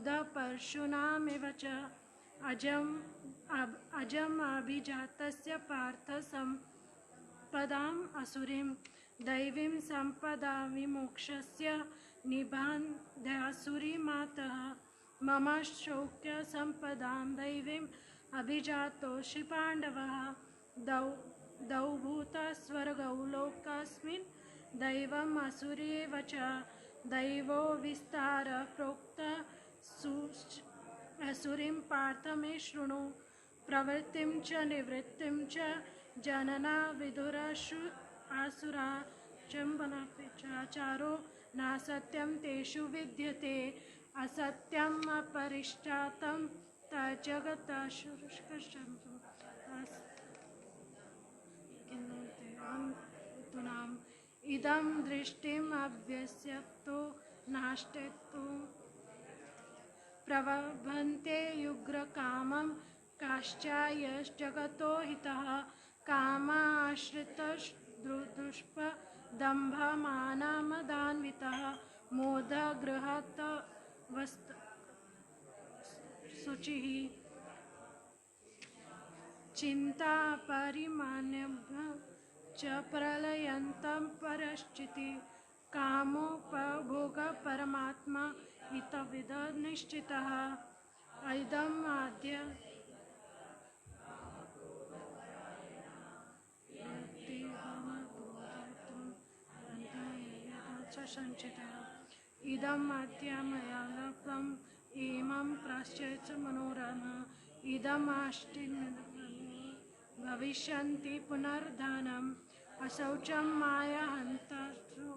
परशुनामिव च अजम् अभिजातस्य पार्थ संपदाम् असुरीं दैवीं संपदा विमोक्षस्य निबन्ध्यासुरीमातः मम शौक्य संपदां दैवीम् अभिजातोऽसि पाण्डवः द्वौ भूतस्वर्गौ लोकस्मिन् दैवम् असुरेव च दैवो विस्तार प्रोक्त असुरीं पार्थ मे शृणु प्रवृत्तिं च निवृत्तिं च जनना विदुरसु आसुरा चम्बनाचारो नासत्यं तेषु विद्यते असत्यम् अपरिष्टातं तजगतशुष्कशम् इदं दृष्टिम् अव्यस्यतो नाष्टेतु प्रवभन्ते युग्रकामं काश्चायश्जगतो हितः कामाश्रितदुष्प दम्भमानमदान्वितः मोदगृहतवस्त शुचिः चिन्ता परिमान्यभ्य च प्रलयन्तं परश्चिति कामोपभोग परमात्मा हितविद निश्चितः इदम् आद्य इदम् अद्य मया लब्धम् इमं प्राश्चैच मनोरमा इदम् भविष्यन्ति पुनर्धनम् अशौचं माया हन्तु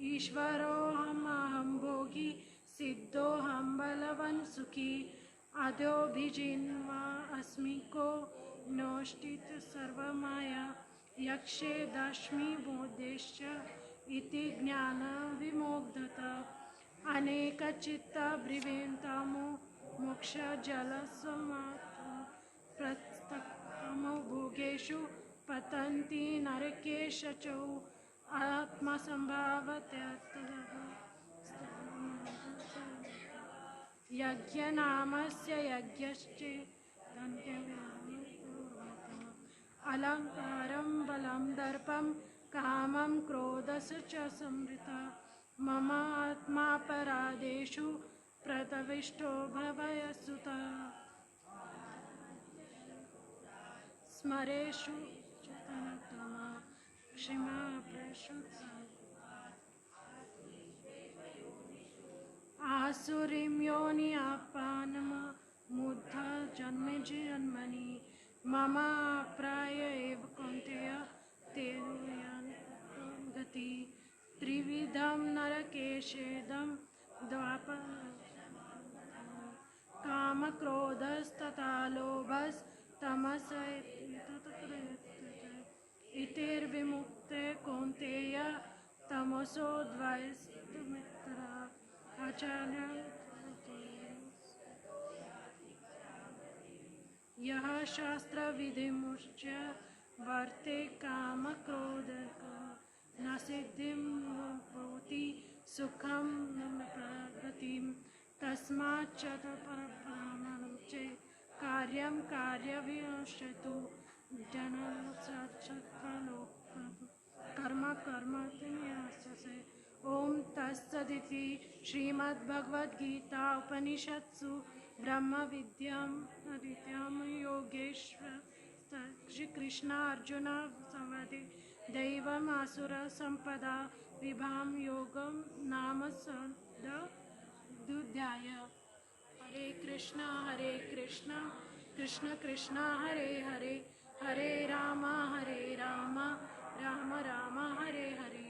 ईश्वरोऽहमहं भोगी सिद्धोऽहं बलवान् सुखी आद्योऽभिजिन्वा अस्मि को नोष्टित सर्वमाया यक्षे दश्मि बोधेश्च इति ज्ञानविमोग्धता अनेकचित्तभ्रिवेन्तमो मोक्षजलसमात्मा प्रस्तमो भोगेषु पतन्ति नरकेशचौ यज्ञनामस्य यज्ञश्चे अलङ्कारं बलं दर्पं कामं क्रोधस च संवृता मम आत्मापराधेषु प्रतविष्टो भवयसुता स्मरेषु चतनतमा क्षमा प्रशुद्धा आसुरीं योनि आपानम मुद्धा जन्मे जन्मनि मम प्राय एव कौन्तेय गति त्रिविधं नरकेशेदं द्वापर कामक्रोधस्तथा लोभस्तमस इतिर्विमुक्ते कौन्तेय तमसो द्वयस्तमित्रा आचार्य यः शास्त्रविधिमुच्य वर्ते कामक्रोधक न सिद्धिं भवति सुखं न प्रगतिं तस्माच्च परब्रह्मणं च कार्यं कार्यविनश्यतु जनसच्छलोक कर्म कर्मतिन्याससे ओम तत्सदिति श्रीमद्भगवद्गीता उपनिषत्सु ब्रह्म विद्यां अदित्यां योगेश्वर श्री कृष्ण अर्जुन संवादे दैवम् आसुर संपदा विभाम योगम नाम सद्ध्याय हरे कृष्ण कृष्ण कृष्ण हरे हरे हरे राम राम राम हरे हरे।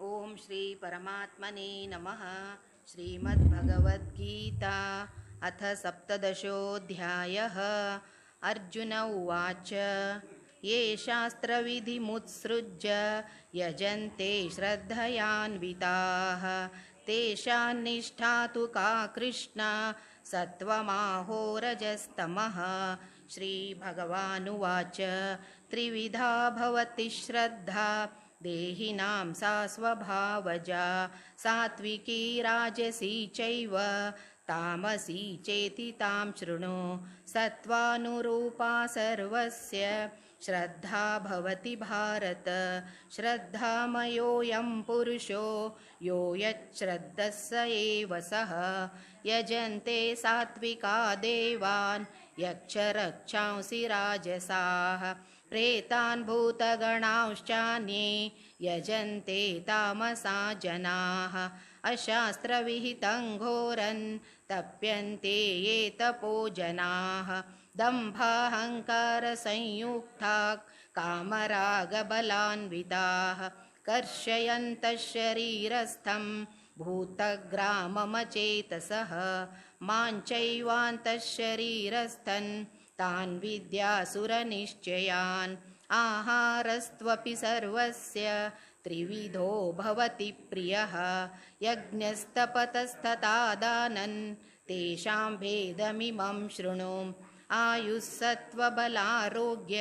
ओम श्री परमात्मने नमः। श्रीमद्भगवद्गीता अथ सप्तदशोऽध्यायः। अर्जुन उवाच ये शास्त्रविधिमुत्सृज्य यजन्ते श्रद्धयान्विताः तेषां निष्ठा तु का कृष्ण सत्त्वमाहोरजस्तमः। श्रीभगवानुवाच त्रिविधा भवति श्रद्धा देहिनां सा स्वभावजा सात्विकी राजसी चैव तामसी चेति तां शृणु। सत्त्वानुरूपा सर्वस्य श्रद्धा भवति भारत। श्रद्धामयोऽयं पुरुषो यो यच्छ्रद्धः स एव सः। यजन्ते सात्विका देवान् यक्षरक्षांसि राजसाः प्रेतान् भूतगणांश्चान्ये यजन्ते तामसा जनाः। अशास्त्रविहितं घोरं तप्यन्ते ये तपो जनाः दम्भाहङ्कारसंयुक्ताः कामरागबलान्विताः कर्षयन्तः शरीरस्थं भूतग्राममचेतसः माञ्चैवान्तः शरीरस्थन् तान् विद्यासुरनिश्चयान्। आहारस्त्वपि सर्वस्य त्रिविधो भवति प्रियः यज्ञस्तपतस्तथा दानं तेषां भेदमिमं शृणु। आयुस्सत्त्वबलारोग्य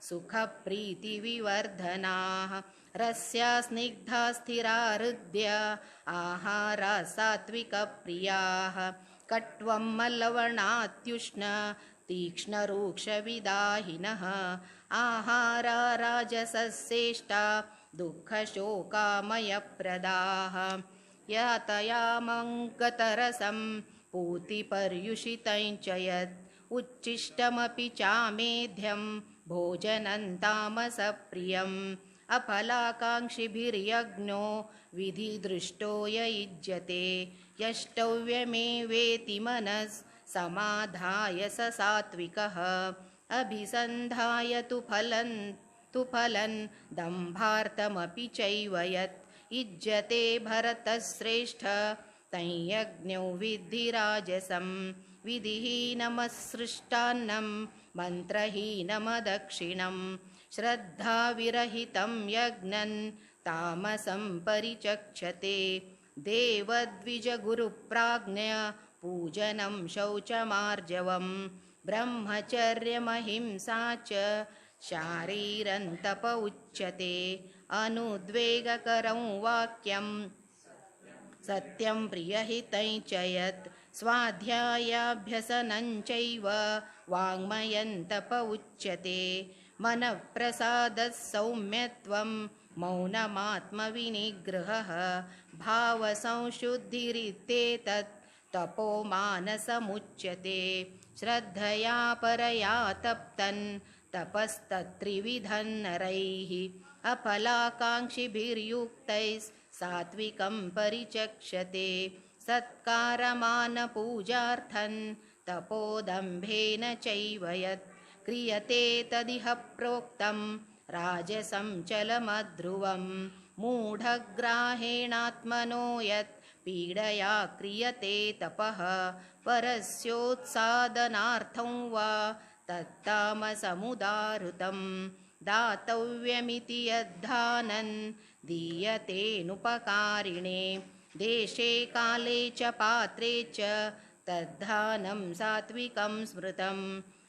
सुखप्रीतिविवर्धनाः रस्या स्निग्धा स्थिरा हृद्य आहारा सात्विकप्रियाः कट्वं मलवणात्युष्ण तीक्ष्णरूक्षविदाहिनः आहारा राजसस्येष्टा दुःखशोकामयप्रदाः। यातयामं गतरसं पूतिपर्युषितं च यत् उच्छिष्टमपि चामेध्यं भोजनं तामसप्रियम्। अफलाकाङ्क्षिभिर्यज्ञो विधिदृष्टो य युज्यते यष्टव्यमेवेति मनस् समाधाय स सात्विकः। अभिसन्धाय तु फलं दम्भार्थमपि चैव यत् युज्यते भरतश्रेष्ठ तं यज्ञो विद्धि राजसं। विधिहीनमसृष्टान्नं मन्त्रहीनमदक्षिणं श्रद्धाविरहितं यज्ञं तामसं परिचक्षते। देवद्विजगुरुप्राज्ञया पूजनं शौचमार्जवं ब्रह्मचर्यमहिंसा च शारीरं तप उच्यते। अनुद्वेगकरं वाक्यं सत्यं प्रियहितं च यत् स्वाध्यायाभ्यसनं चैव वाङ्मयं तप उच्यते। मनःप्रसादः सौम्यत्वं मौनमात्मविनिग्रहः भावसंशुद्धिरित्येतत् तपो मानसमुच्यते। श्रद्धया परया तप्तं तपस्तत्त्रिविधं नरैः अफलाकाङ्क्षिभिर्युक्तैः सात्विकं परिचक्षते। सत्कारमानपूजार्थं तपोदम्भेन चैव यत् क्रियते तदिह प्रोक्तं राजसं चलमध्रुवं। मूढग्राहेणात्मनो यत् पीडया क्रियते तपः परस्योत्सादनार्थं वा तत्तामसमुदाहृतं। दातव्यमिति यद्दानं दीयतेनुपकारिणे देशे काले च पात्रे च तद्दानं सात्विकं स्मृतं।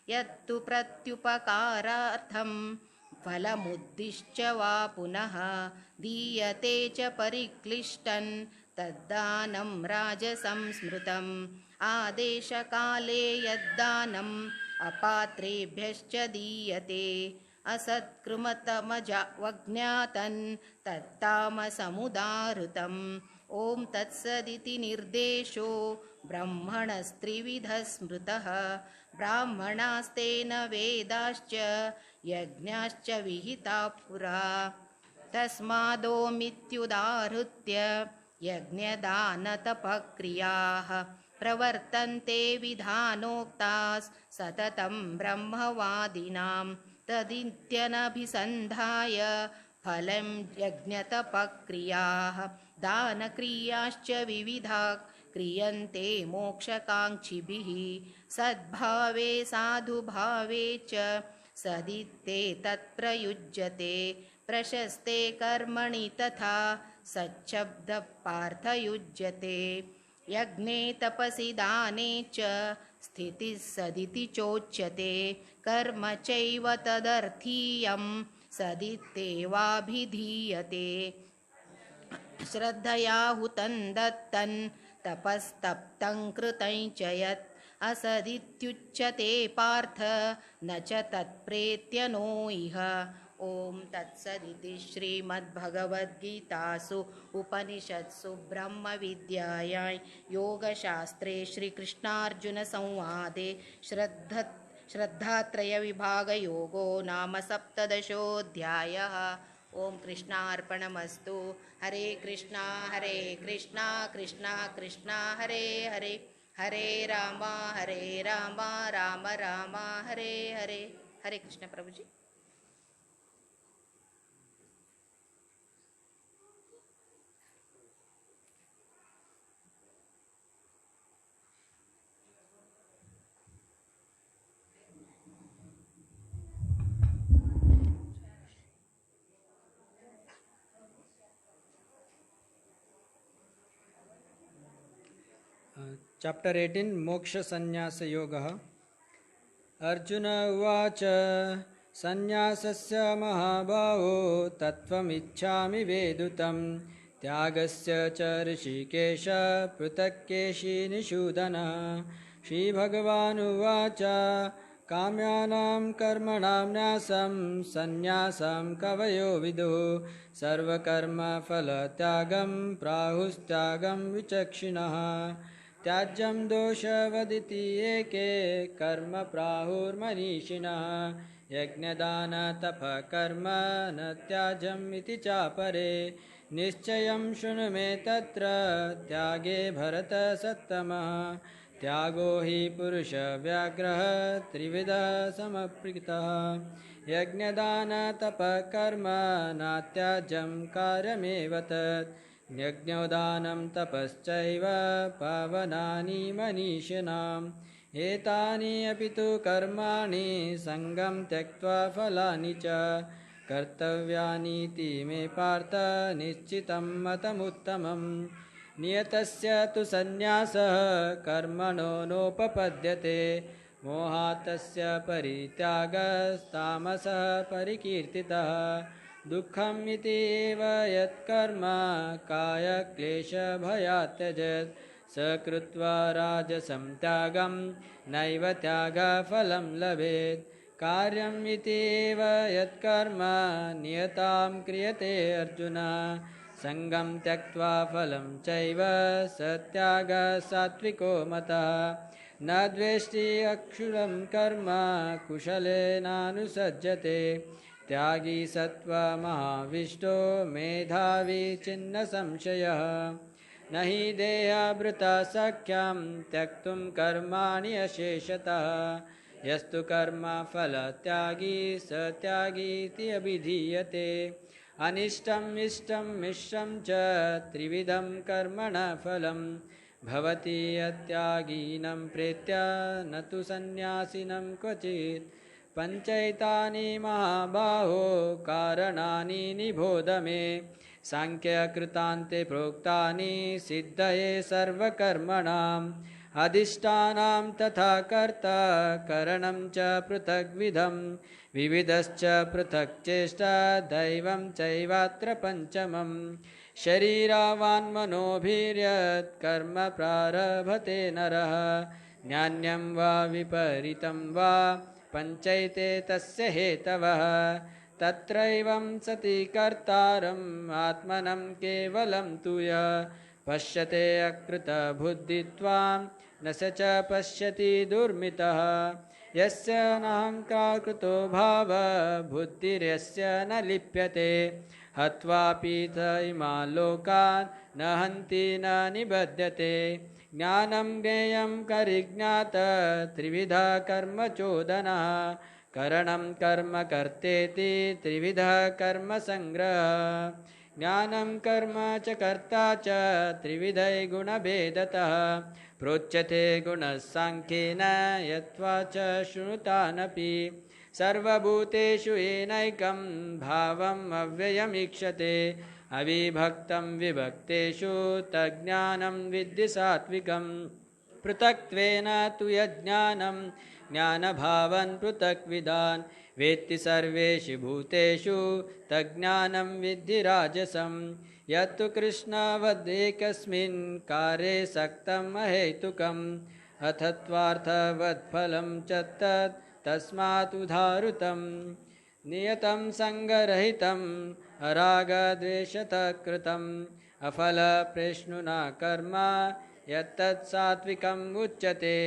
यत्तु प्रत्युपकारार्थं फलमुद्दिश्य वा पुनः दीयते च परिक्लिष्टं तद्दानं राजसं स्मृतम्। आदेशकाले यद्दानम् अपात्रेभ्यश्च दीयते असत्कृमतमजवज्ञातं तत्तामसमुदाहृतम्। ॐ तत्सदिति निर्देशो ब्रह्मणस्त्रिविधः स्मृतः ब्राह्मणास्तेन वेदाश्च यज्ञाश्च विहिताः पुरा। तस्मादोमित्युदाहृत्य यज्ञदानतपक्रियाः प्रवर्तन्ते विधानोक्ताः सततं ब्रह्मवादिनां। तदित्यनभिसन्धाय फलं यज्ञतपक्रियाः दानक्रियाश्च विविधा क्रियन्ते मोक्षकाङ्क्षिभिः सद्भावे साधुभावे च सदित्ते तत्प्रयुज्यते प्रशस्ते कर्मणि तथा सच्छब्दपार्थयुज्यते यज्ञे तपसि दाने च स्थितिः सदिति चोच्यते कर्म चैव तदर्थीयं सदित्येवाभिधीयते श्रद्धया हुतं दत्तं तपस्तप्तं कृतं च यत् असदित्युच्यते पार्थ न च तत्प्रेत्य नो इह ॐ तत्सदिति श्रीमद्भगवद्गीतासु उपनिषत्सु ब्रह्मविद्यायां योगशास्त्रे श्रीकृष्णार्जुनसंवादे श्रद्धात्रयविभागयोगो नाम सप्तदशोऽध्यायः। ॐ कृष्णार्पणमस्तु। हरे कृष्णा कृष्णा कृष्णा हरे हरे, हरे राम राम राम हरे हरे। हरे कृष्ण प्रभु जी। Chapter 18 Moksha Sannyasa Yoga. Arjuna uvacha Sannyasasya mahabhaho tattvamichhami vedutam Tyagasya cha rishikesha prutakeshi nishudana. Shri Bhagavan uvacha Kamyanam karmanam nyasam sannyasam kavayo vidu sarva karma phala tyagam prahustyagam vichakshinaha. त्याज्यं दोषवदिति एके कर्म प्राहुर्मनीषिणः यज्ञदानतपः कर्म न त्याज्यम् इति चापरे निश्चयं शृणु मे तत्र त्यागे भरतसत्तमः त्यागो हि पुरुषव्याघ्रः त्रिविधः समप्रीतः यज्ञदानतपः कर्म न त्याज्यं कार्यमेव तत् यज्ञोदानं तपश्चैव पावनानि मनीषिणाम् एतानि अपि तु कर्माणि सङ्गं त्यक्त्वा फलानि च कर्तव्यानीति मे पार्थ निश्चितं मतमुत्तमम् नियतस्य तु सन्न्यासः कर्मणो नोपपद्यते मोहातस्य परित्यागस्तामसः परिकीर्तितः दुःखम् इति एव यत्कर्म कायक्लेशभयात् त्यजेत् स कृत्वा राजसं त्यागं नैव त्यागफलं लभेत् कार्यम् इति एव यत्कर्म नियतां क्रियते अर्जुन सङ्गं त्यक्त्वा फलं चैव स त्यागः सात्विको मतः न द्वेष्टि अक्षुरं कर्म कुशलेनानुसज्जते त्यागी सत्त्वमहाविष्टो मेधावी छिन्न संशयः न हि देहाभृता सख्यं त्यक्तुं कर्माणि अशेषतः यस्तु कर्म फलत्यागी स त्यागीति अभिधीयते अनिष्टम् इष्टं मिश्रं च त्रिविधं कर्मणः फलं भवति अत्यागीनं प्रेत्य न तु सन्न्यासिनं क्वचित् पञ्चैतानि महाबाहो कारणानि निबोध मे सांख्यकृतान्ते प्रोक्तानि सिद्धये सर्वकर्मणाम् अधिष्ठानं तथा कर्ता करणं च पृथग्विधं विविधश्च पृथक् चेष्टा दैवं चैवात्र पञ्चमम् शरीरावान्मनोभिर्यत् कर्म प्रारभते नरः न्यान्यं वा विपरीतं वा पञ्चैते तस्य हेतवः तत्रैवं सति कर्तारम् आत्मनं केवलं तु यः पश्यते अकृतबुद्धित्वां न स च पश्यति दुर्मितः यस्य नाहङ्कारकृतो भावः बुद्धिर्यस्य न लिप्यते हत्वापि स इमान् लोकान् न हन्ति न निबध्यते ज्ञानं ज्ञेयं परिज्ञात त्रिविधा कर्म चोदनः करणं कर्म कर्तेति त्रिविधः कर्म संग्रहः ज्ञानं कर्म च कर्ता च त्रिविधै गुणभेदतः प्रोच्यते गुणः साङ्ख्येन यत्वा च शृणुतानपि सर्वभूतेषु येनैकं भावम् अव्ययमीक्षते अविभक्तं विभक्तेषु तज्ज्ञानं विद्धि सात्विकम् पृथक्त्वेन तु यज्ञानं ज्ञानभावन् पृथक्विदान् वेत्ति सर्वेषु भूतेषु तज्ज्ञानं विद्धि राजसं यत्तु कृष्णवदेकस्मिन् कार्ये सक्तम् अहेतुकम् अथत्वार्थवत्फलं च तत् तस्मात् उदाहृतं नियतं सङ्गरहितम् अरागद्वेषतः कृतम् अफलप्रेष्णुना कर्म यत्तत् सात्विकम् उच्यते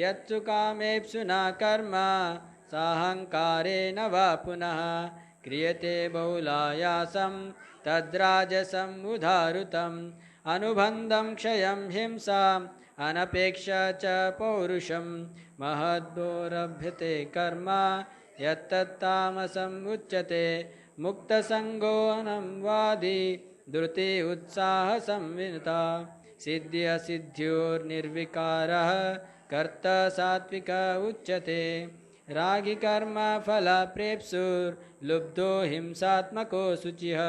यत्सु कामेप्सुना कर्म साहङ्कारेण वा पुनः क्रियते बहुलायासं तद्राजसम् उदाहृतम् अनुबन्धं क्षयं हिंसाम् अनपेक्ष च पौरुषं महद्भोरभ्यते कर्म यत्तत्तामसम् उच्यते मुक्तसङ्गोऽनं वादी धृति उत्साहसंविता सिद्धि असिद्ध्योर्निर्विकारः कर्ता सात्विक उच्यते रागी कर्म फलप्रेप्सुर्लुब्धो हिंसात्मको शुचिः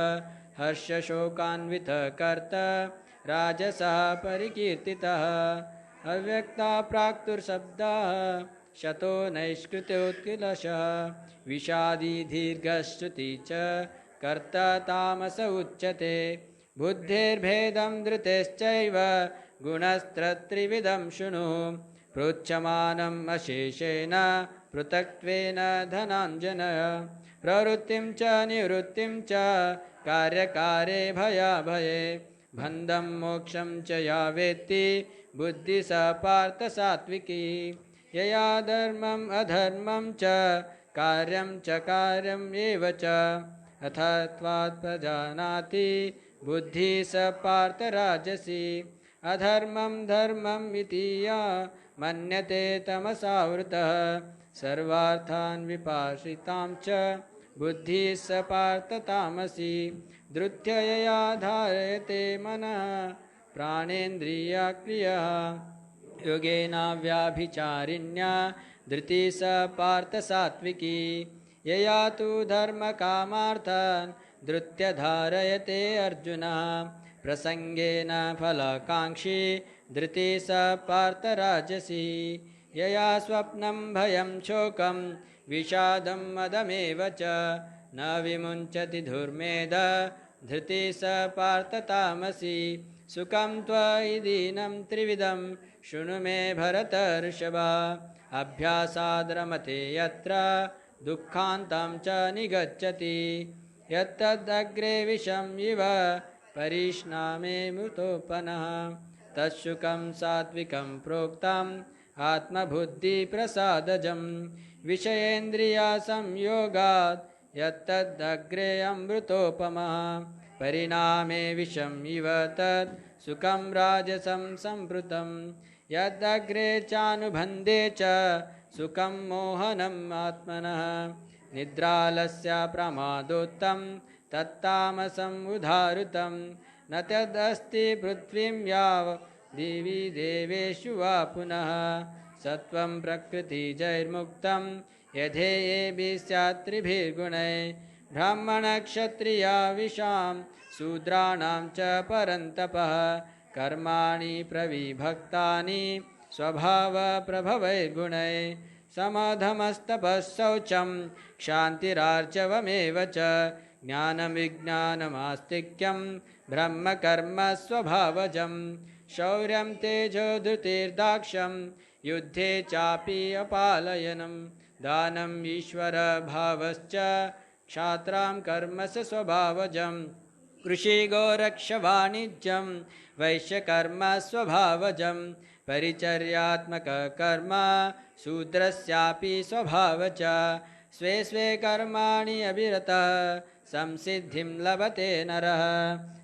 हर्षशोकान्वितः कर्ता राजसः परिकीर्तितः अव्यक्ता प्राक्तुर्शब्दाः शतो नैष्कृत्योत्किलशः विषादी दीर्घश्रुति च कर्ता तामस उच्यते बुद्धेर्भेदं धृतेश्चैव गुणस्त्रिविधं शृणु प्रोच्यमानम् अशेषेण पृथक्त्वेन धनञ्जनय प्रवृत्तिं च निवृत्तिं च कार्यकारे भयाभये बन्धं मोक्षं च या वेत्ति बुद्धि स पार्थ सात्विकी यया धर्मम् अधर्मं च कार्यं च कार्यम् एव च अथत्वात् प्रजानाति बुद्धि स पार्थ राजसी अधर्मं धर्मम् इति या मन्यते तमसावृतः सर्वार्थान् विपाश्रितां च बुद्धिः स पार्थ तामसी धृत्ययया धारयते मनः प्राणेन्द्रियक्रियः योगेनाव्याभिचारिण्या धृतिः स पार्थ सात्विकी यया तु धर्मकामार्थान् धृत्य धारयते अर्जुनः प्रसङ्गेन फलकाङ्क्षी धृतिः स पार्थ राजसी यया स्वप्नं भयं शोकं विषादं मदमेव च न विमुञ्चति धुर्मेध धृतिः स पार्थ तामसी सुखं त्वयिदीनं त्रिविधं शृणु मे भरतर्षभ अभ्यासाद्रमते यत्र दुःखान्तं च निगच्छति यत्तदग्रे विषम् इव परिष्णामे मृतोपनः तत्सुखं सात्विकं प्रोक्तम् आत्मबुद्धिप्रसादजम् विषयेन्द्रियसंयोगात् यत्तदग्रे अमृतोपमः परिणामे विषम् इव तत् सुखं राजसं संवृतं यदग्रे चानुबन्धे च सुखं मोहनम् आत्मनः निद्रालस्य प्रमादोत्तं तत्तामसम् उदाहृतं न तदस्ति पृथ्वीं याव दिवि देवेषु वा पुनः सत्वं प्रकृतिजैर्मुक्तं यथेयेभिः स्यात् त्रिभिर्गुणैः ब्राह्मणक्षत्रिया विशां शूद्राणां च परन्तपः कर्माणि प्रविभक्तानि स्वभावप्रभवैर्गुणैः समधमस्तपः शौचं क्षान्तिरार्जवमेव च ज्ञानविज्ञानमास्तिक्यं ब्रह्मकर्म स्वभावजं शौर्यं तेजो धृतिर्दाक्ष्यं युद्धे चापि अपालयनं दानम् ईश्वरभावश्च क्षात्रां कर्म स्वभावजं कृषिगोरक्षवाणिज्यं वैश्यकर्म स्वभावजं परिचर्यात्मककर्म शूद्रस्यापि स्वभावच स्वे स्वे कर्माणि अविरतः संसिद्धिं लभते नरः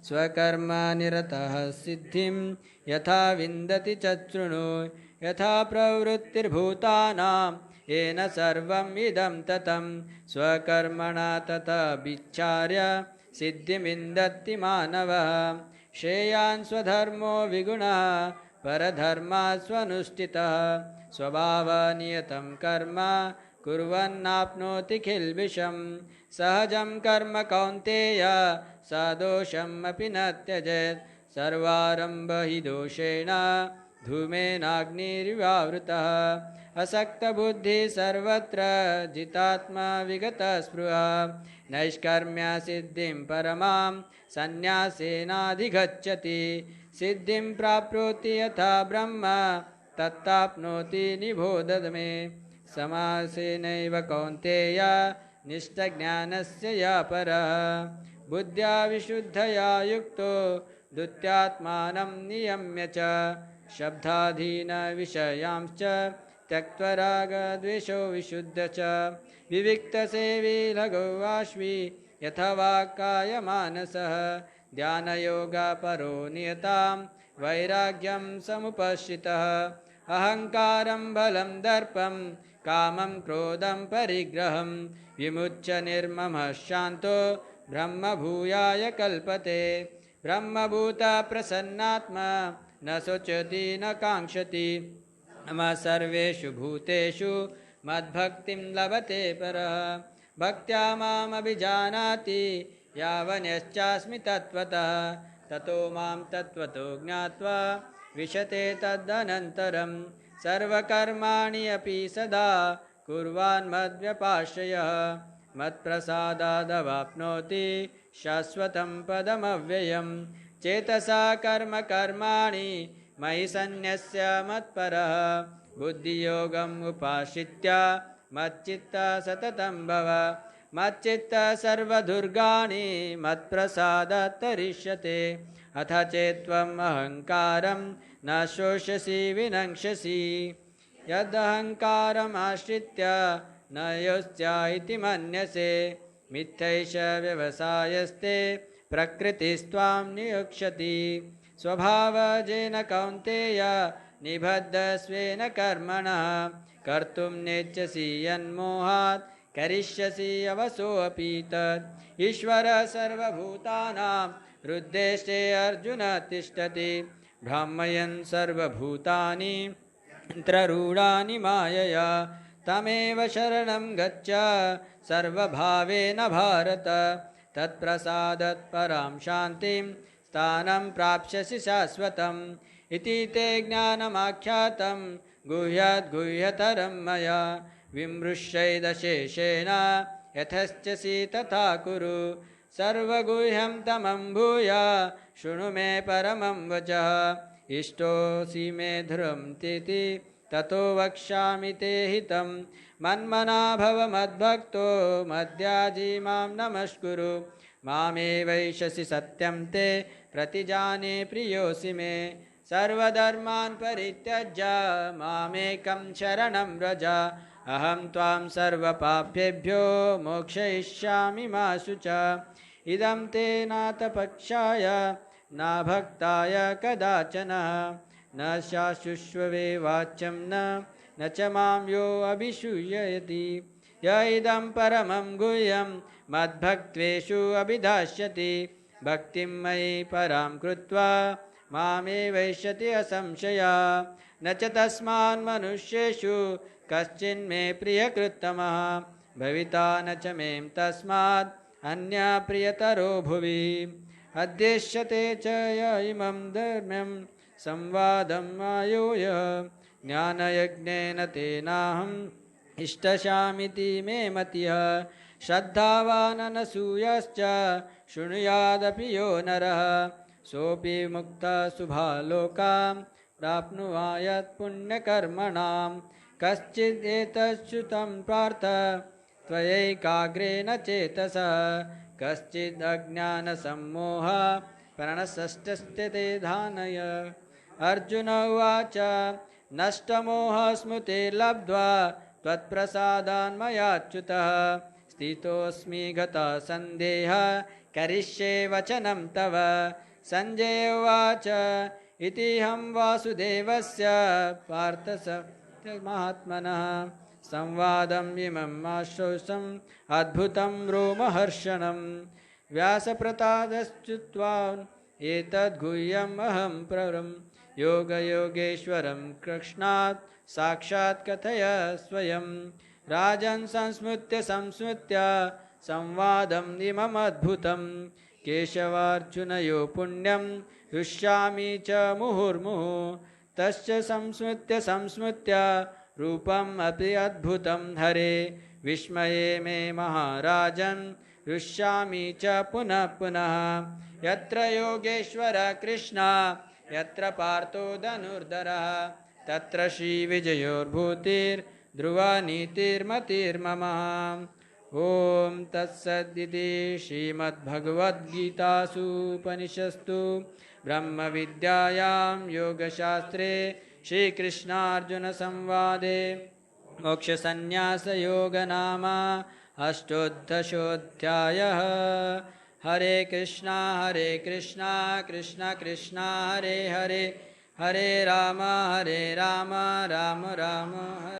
स्वकर्मनिरतः सिद्धिं यथा विन्दति च शृणु यथा प्रवृत्तिर्भूतानां येन सर्वम् इदं ततं स्वकर्मणा तथा विचार्य सिद्धिमिन्दत्ति मानवः श्रेयान् स्वधर्मो विगुणः परधर्मात् स्वनुष्ठितः स्वभावनियतं कर्म कुर्वन्नाप्नोति किल्बिषं सहजं कर्म कौन्तेय सदोषम् अपि न त्यजेत् सर्वारम्भ हि दोषेण धूमेनाग्निरिवावृतः असक्तबुद्धिः सर्वत्र जितात्मा विगतस्पृहा नैष्कर्म्यसिद्धिं परमां सन्न्यासेनाधिगच्छति सिद्धिं प्राप्नोति यथा ब्रह्म तत्ताप्नोति निबोध मे समासेनैव कौन्तेय निष्ठज्ञानस्य या परः बुद्ध्या विशुद्धया युक्तो दुत्यात्मानं नियम्य च शब्दाधीनविषयांश्च त्यक्त्वा रागद्वेषो विशुद्ध च विविक्तसेवी लघुवाश्वी यथवा कायमानसः ध्यानयोगपरो नियतां वैराग्यं समुपस्थितः अहङ्कारं बलं दर्पं कामं क्रोधं परिग्रहं विमुच्य निर्ममः शान्तो ब्रह्मभूयाय कल्पते ब्रह्मभूतप्रसन्नात्मा न शोचति न काङ्क्षति मम सर्वेषु भूतेषु मद्भक्तिं लभते परः भक्त्या मामभिजानाति यावन्यश्चास्मि तत्त्वतः ततो मां तत्त्वतो ज्ञात्वा विशते तदनन्तरं सर्वकर्माणि अपि सदा कुर्वान् मद्व्यपाश्रयः मत्प्रसादादवाप्नोति शाश्वतं पदमव्ययं चेतसा कर्म कर्माणि मयि सन्न्यस्य मत्परः बुद्धियोगम् उपाश्रित्य मच्चित्त सततं भव मच्चित्त सर्वदुर्गाणि मत्प्रसादात् तरिष्यते अथ चेत्त्वम् अहङ्कारं न शोषसि विनङ्क्षसि यदहङ्कारम् आश्रित्य न योत्स्या इति मन्यसे मिथ्यैष व्यवसायस्ते प्रकृतिस्त्वां नियुक्ष्यति स्वभावजेन कौन्तेय निबद्धस्वेन कर्मणः कर्तुं नेच्छसि यन्मोहात् करिष्यसि अवसोऽपि तत् ईश्वरः सर्वभूतानां हृद्देशे अर्जुन तिष्ठति भ्रामयन् सर्वभूतानि यन्त्ररूढानि मायया तमेव शरणं गच्छ सर्वभावेन भारत तत्प्रसादात् परां शान्तिं स्थानं प्राप्स्यसि शाश्वतम् इति ते ज्ञानमाख्यातं गुह्याद्गुह्यतरं मया विमृश्यैदशेषेण यथश्चसि तथा कुरु सर्वगुह्यं तमं भूय शृणु मे परमं वचः इष्टोऽसि मे ध्रुवं तिथि ततो वक्ष्यामि ते हितं मन्मना भव मद्भक्तो मद्याजी मां नमस्कुरु मामेवैषसि सत्यं ते प्रतिजाने प्रियोऽसि मे सर्वधर्मान् परित्यज्य मामेकं शरणं व्रज अहं त्वां सर्वपापेभ्यो मोक्षयिष्यामि मा शुच इदं ते नातपक्षाय न भक्ताय कदाचन न शाशुष्ववे वाच्यं न च मां यो अभिषूययति य इदं परमं गुह्यं मद्भक्त्वेषु अभिधास्यति भक्तिं मयि परां कृत्वा मामेवैष्यति असंशया न च तस्मान् मनुष्येषु कश्चिन्मे प्रियकृत्तमः भविता न च मे तस्मात् अन्यः प्रियतरो भुवि अद्देश्यते च य इमं धर्म्यं संवादम् आयोय ज्ञानयज्ञेन तेनाहम् इष्टशामिति मे मतिः श्रद्धावान् अनसूयश्च शृणुयादपि यो नरः सोऽपि मुक्तः शुभालोकां प्राप्नुयात् पुण्यकर्मणां कश्चिदेतच्छ्रुतं पार्थ त्वयैकाग्रेण चेतसः कश्चिदज्ञानसम्मोह प्रणसष्टस्ते धानय अर्जुन उवाच नष्टमोहस्मृतिर्लब्ध्वा त्वत्प्रसादान्मयाच्युतः स्थितोऽस्मि गतः सन्देहः करिष्ये वचनं तव सञ्जय उवाच इतिहं वासुदेवस्य पार्थसत्यमात्मनः संवादम् इमम् आश्रोषम् अद्भुतं रोमहर्षणम् व्यासप्रतादश्चुत्वान् एतद्गुह्यम् अहं प्रवरम् योगयोगेश्वरं कृष्णात् साक्षात् कथय स्वयं राजन् संस्मृत्य संवादम् इममद्भुतं केशवार्जुनयो पुण्यं हृष्यामि च मुहुर्मुहुः तस्य संस्मृत्य रूपम् अपि अद्भुतं हरे विस्मये मे महाराजन् हृष्यामि च पुनः पुनः यत्र योगेश्वर कृष्ण यत्र पार्थो धनुर्धरः तत्र श्रीविजयोर्भूतिर्ध्रुवा नीतिर्मतिर्मम ॐ तत्सदिति श्रीमद्भगवद्गीतासूपनिषत्सु ब्रह्मविद्यायां योगशास्त्रे श्रीकृष्णार्जुनसंवादे मोक्षसंन्यासयोगनाम अष्टोत्तरशोऽध्यायः हरे कृष्णा कृष्ण कृष्ण हरे हरे हरे राम राम राम हरे